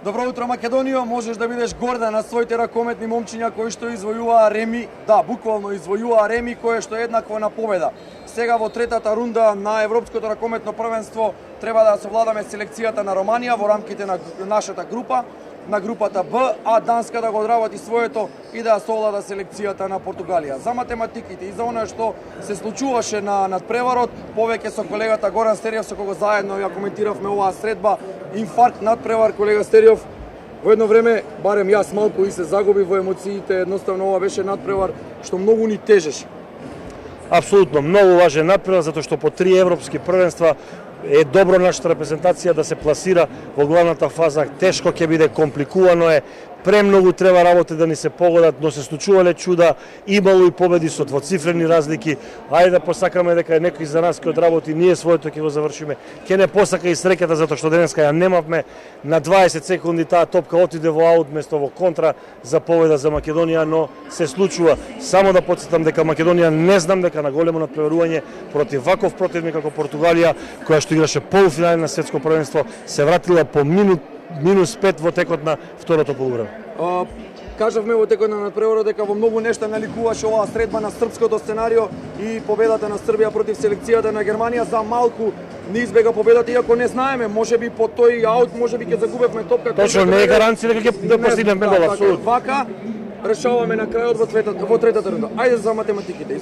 Добро утро, Македонија, можеш да бидеш горда на своите ракометни момчиња кои што извојуваа реми, да, буквално извојуваа реми кое што е еднакво на победа. Сега во третата рунда на Европското ракометно првенство треба да совладаме селекцијата на Романија во рамките на нашата група, на групата Б, а Данска да го одработи своето и да совлада селекцијата на Португалија. За математиките и за оно што се случуваше на надпреварот, повеќе со колегата Горан Стериев со кого заедно ја коментиравме оваа средба, инфаркт надпревар, колега Стериев. Во едно време, барем јас малку и се загуби во емоциите, едноставно ова беше надпревар што многу ни тежеше. Апсолутно, многу важен надпревар, затоа што по 3 европски првенства е добро нашата репрезентација да се пласира во главната фаза. Тешко ќе биде, компликувано е, премногу треба работи да ни се погодат, но се случувале чуда, имало и победи со двоцифрени разлики. Ајде да посакаме дека некој за нас ќе одработи, ние своето ќе го завршиме. Ќе не посака и среќата затоа што денеска ја немавме. На 20 секунди таа топка отиде во аут место во контра за победа за Македонија, но се случува. Само да потсетам дека Македонија не знам дека на големо надпреварување против ваков противник како Португалија, која што играше полуфинале на светско првенство, се вратила по -5 во текот на второто полувреме. Кажавме во текот на надпреварот дека во многу нешта наликуваше оваа средба на српското сценарио и победата на Србија против селекцијата на Германија. За малку не избега победата, иако не знаеме, можеби по тој аут можеби ќе загубевме топка. Точно, не е гаранција дека ќе постигнеме гол, апсолутно. Вака решаваме на крајот во третата рунда. Ајде за математиките.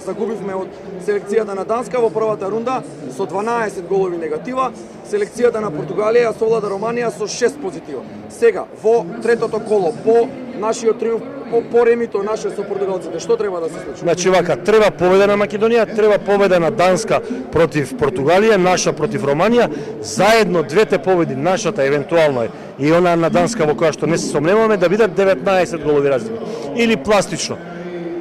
Загубивме од селекцијата на Данска во првата рунда со 12 голови негатива, селекцијата на Португалија совлада Романија со 6 позитива. Сега во третото коло по нашиот триумф, по ремито наше со португалците, што треба да се случи? Значи вака, треба победа на Македонија, треба победа на Данска против Португалија, наша против Романија, заедно двете победи, нашата евентуално и она на Данска во која што не се сомневаме, да бидат 19 голови разлика. Или пластично,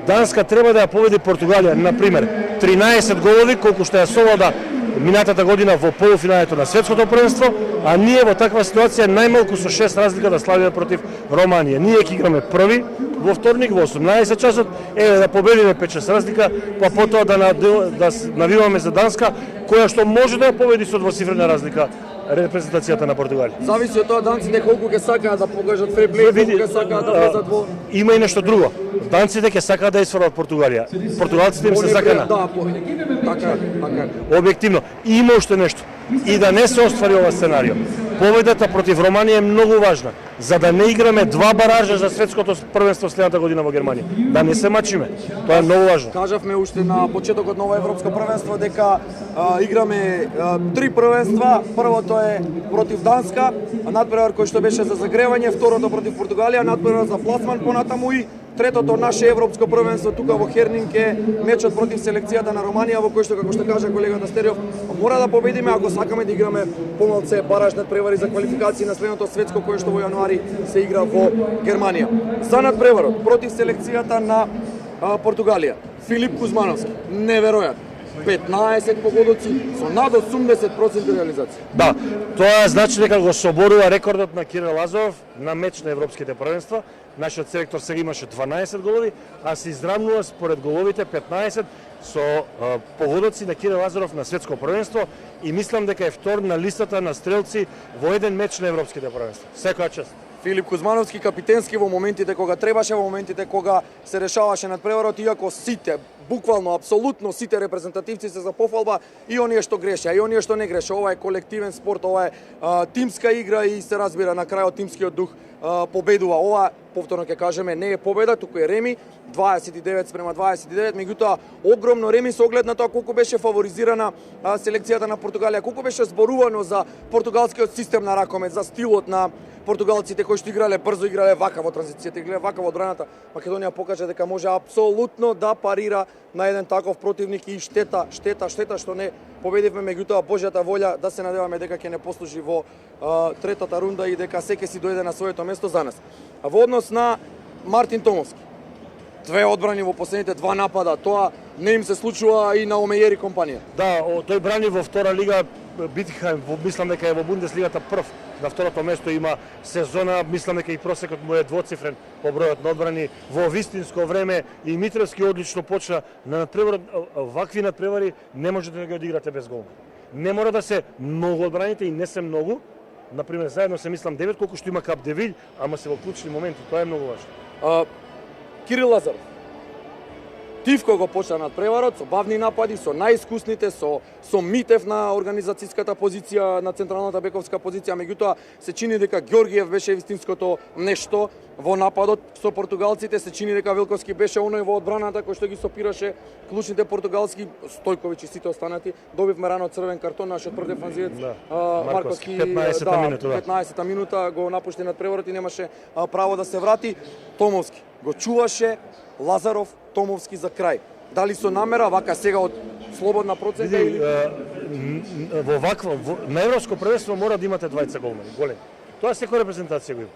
Данска треба да ја победи Португалија, например, 13 голови, колку што ја совлада минатата година во полуфиналето на светското првенство, а ние во таква ситуација најмалку со 6 разлика да славиме против Романија. Ние ќе играме први во вторник во 18 часот, да победиме 5-6 разлика, па потоа да навиваме за Данска, која што може да ја победи со двоцифрена разлика репрезентацијата на Португалија. Зависи од тоа данците колку ќе сакаат да покажат ферплей, колку ќе сакаат да влезат во... Има и нешто друго. Данците ќе сакаат да исфрлат Португалија. Португалците им се сакана. Да, така. Објективно. Има уште нешто. И да не се оствари ова сценарио. Победата против Романија е многу важна, за да не играме 2 баража за светското првенство следната година во Германија. Да не се мачиме. Тоа е многу важно. Кажавме уште на почетокот на ова европско првенство дека играме 3 првенства. Првото е против Данска, надпревар кој што беше за загревање, второто против Португалија, надпревар за пласман, понатаму и третото наше европско првенство тука во Хернинг е мечот против селекцијата на Романија, во кој што, како што кажа колегата Стериов, мора да победиме ако сакаме да играме помалце бараж надпревари за квалификации на следното светско кој што во јануари се игра во Германија. За надпреварот против селекцијата на Португалија, Филип Кузмановски, неверојатно. 15 погодоци со над 80% реализација. Да, тоа значи дека го соборува рекордот на Кирил Лазаров на меч на европските првенства. Нашиот селектор сега имаше 12 голови, а се изравнува според головите 15 со погодоци на Кирил Лазаров на светско првенство и мислам дека е втор на листата на стрелци во еден меч на европските првенства. Секоја чест. Филип Кузмановски капитенски во моментите кога требаше, во моментите кога се решаваше надпреварот, иако сите, буквално, апсолутно сите репрезентативци се за пофалба, и оние што греше, и оние што не греше. Ова е колективен спорт, ова е тимска игра и се разбира на крајот тимскиот дух победува. Ова, повторно ќе кажеме, не е победа, туку е реми, 29-29, меѓутоа огромно реми со оглед на тоа колку беше фаворизирана селекцијата на Португалија, колку беше зборувано за португалскиот систем на ракомет, за стилот на португалците кои што играле брзо, играле вака во транзицијата, играле вака во одбраната. Македонија покажа дека може апсолутно да парира на еден таков противник и штета што не победивме, меѓутоа Божјата волја да се надеваме дека ќе не послужи во третата рунда и дека секој си дојде на своето место за нас. А во однос на Мартин Томовски, 2 одбрани во последните 2 напада, тоа не им се случува и на Омејери компанија. Да, тој брани во втора лига Битхајм, мислам дека е во Бундеслигата прв. На второто место има сезона, мислам дека и просекот му е двоцифрен по бројот на одбрани во вистинско време и Митревски одлично почна на надпревар. Вакви надпревари не можете да ги одиграте без гол. Не мора да се многу одбраните и не се многу, например, заедно се мислам 9 колку што има Капдевилј, ама се во клучни моменти, тоа е многу важно. Кирил Лазаров. Тивко го почна надпреварот со бавни напади, со најискусните, со Митев на организацијската позиција, на централната бековска позиција, меѓутоа се чини дека Ѓоргиев беше вистинското нешто во нападот со португалците, се чини дека Велковски беше оној во одбраната кој што ги сопираше клучните португалски, Стојковиќ и сите останати. Добивме рано црвен картон, нашиот прв дефанзивец Марковски 15-та минута го напушти надпреварот и немаше право да се врати. Томовски го чуваше Лазаров, Томовски за крај. Дали со намера, вака сега од слободна проценка или... Во вакво, на Европско првенство мора да имате двајца голмани, големи. Тоа секоја репрезентација го има.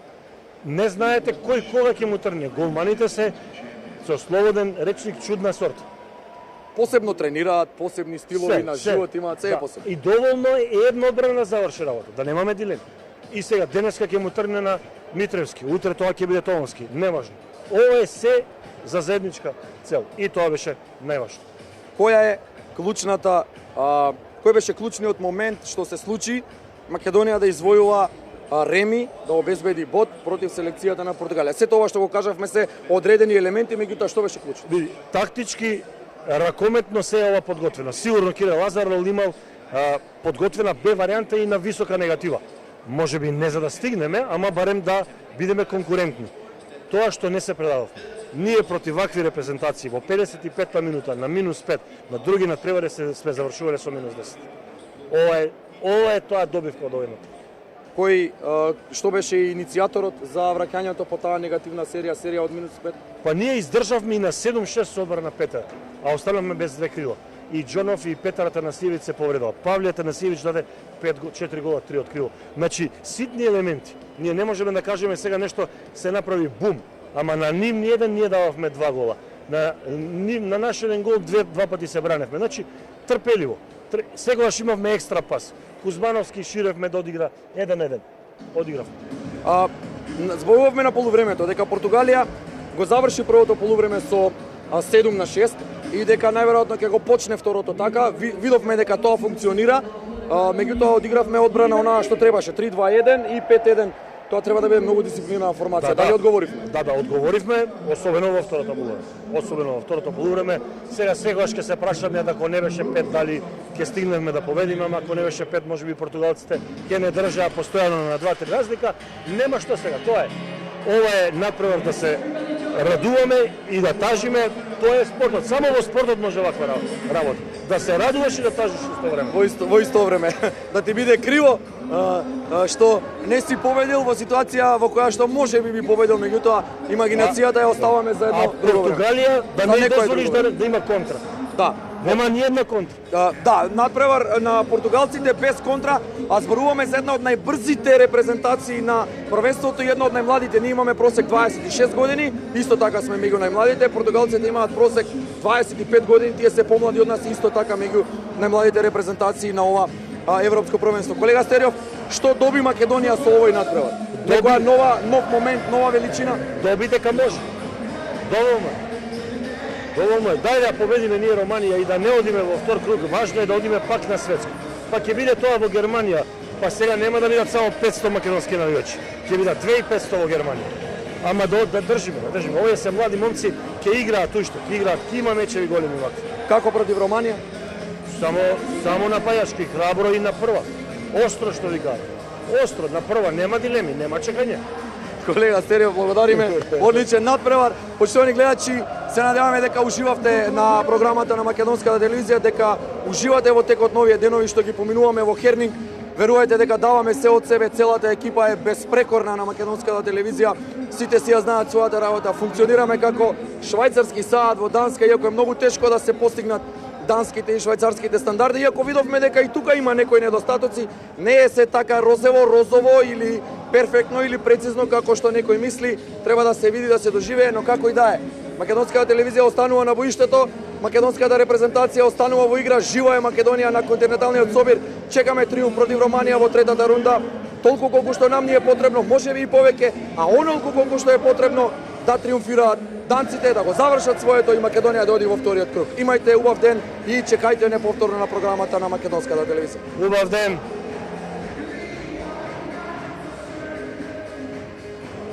Не знаете кој кога ќе му трне. Голманите се со слободен речник чудна сорта. Посебно тренираат, посебни стилови на живот имаат, се е посебно. И доволно е една одбрана да заврши работа, да немаме дилеми. И сега денеска ќе му трне на Митревски, утре тоа ќе биде Томовски, неважно. Ова е се за заедничка цел и тоа беше најважно. Кој беше клучниот момент што се случи Македонија да извојува реми, да обезбеди бод против селекцијата на Португалија? Сето ова што го кажавме се одредени елементи, меѓутоа што беше клучно? Тактички, ракометно се ова подготвено. Сигурно Кирил Лазаров имал подготвена Б варијанта и на висока негатива. Може би не за да стигнеме, ама барем да бидеме конкурентни. Тоа што не се предадовме. Ние против вакви репрезентации во 55-та минута на -5, на други надпревари сме завршувале со -10. Ова е тоа добивка од овојната. Што беше иницијаторот за враќањето по таа негативна серија од -5? Па ние издржавме и на 7-6 со одбрана Петар, а останавме без две крила. И Џонов и Петар Атанасиевиќ се повредува. Павле Атанасиевиќ даде 4 гола, 3 од крило. Значи, ситни елементи. Ние не можеме да кажеме сега нешто се направи бум, ама на нив ни еден ние дававме 2 гола. На наш еден гол два пати се браневме. Значи, трпеливо. Сегаш имавме екстра пас. Кузмановски ширевме да одигра 1-1. Одигравме. Зборувавме на полувремето дека Португалија го заврши првото полувреме со 7-6 и дека најверојатно ќе го почне второто така. Видовме дека тоа функционира, меѓутоа одигравме одбрана онаа што требаше, 3-2-1 и 5-1. Тоа треба да биде многу дисциплинирана формација. Дали одговоривме? Да, одговоривме, особено во второто полувреме. Сега секогаш ќе се прашаме дека не беше 5 дали ќе стигнеме да победиме, ама ако не беше 5 можеби португалците ќе не држаа постојано на 2-3 разлика. Нема што сега, тоа е. Ова е надпревар да се радуваме и да тажиме, тоа е спортот. Само во спортот може ваква работа. Да се радуваш и да тажиш исто време. Во исто време. Да ти биде криво што не си победил во ситуација во која што може би победил, меѓутоа имагинацијата ја оставаме за едно друго време. Португалија да не дозволиш да има контра. Да. Нема ни една контра. Да, надпревар на португалците без контра, а зборуваме за една од најбрзите репрезентации на првенството и една од најмладите. Ние имаме просек 26 години, исто така сме меѓу најмладите. Португалците имаат просек 25 години, тие се помлади од нас, исто така меѓу најмладите репрезентации на ова европско првенство. Колега Стериов, што доби Македонија со овој надпревар? Некоја нов момент, нова величина? Доби дека може. Доволно е. Дај да победиме ние Романија и да не одиме во втор круг. Важно е да одиме пак на светско. Па ќе биде тоа во Германија. Па сега нема да бидат само 500 македонски навијачи. Ќе бидат 2500 во Германија. Ама да држиме. Овие се млади момци, ќе играат уште, ќе има мечеви големи вакви. Како против Романија? Само напајачки, храбро и на прва. Остро што ви кажа. Остро на прва, нема дилеми, нема чекање. Колега Стериов, благодариме. Одличен надпревар. Почитувани гледачи, се надеваме дека уживавте на програмата на Македонската телевизија, дека уживате во текот нови денови што ги поминуваме во Хернинг. Верувајте дека даваме се од себе, целата екипа е безпрекорна на Македонската телевизија. Сите си ја знаат својата работа. Функционираме како швајцарски саат во Данска, иако е многу тешко да се постигнат данските и швајцарските стандарди, иако видовме дека и тука има некои недостатоци, не е се така розово или перфектно или прецизно како што некој мисли, треба да се види, да се доживее, но како и да е. Македонската телевизија останува на боиштето, македонската репрезентација останува во игра, жива е Македонија на континенталниот собир, чекаме триумф против Романија во третата рунда, толку колку што нам ни е потребно, можеби и повеќе, а онолку колку што е потребно да триумфираат данците, да го завршат своето и Македонија да оди во вториот круг. Имајте убав ден и чекајте неповторно на програмата на Македонската телевизија. Убав ден!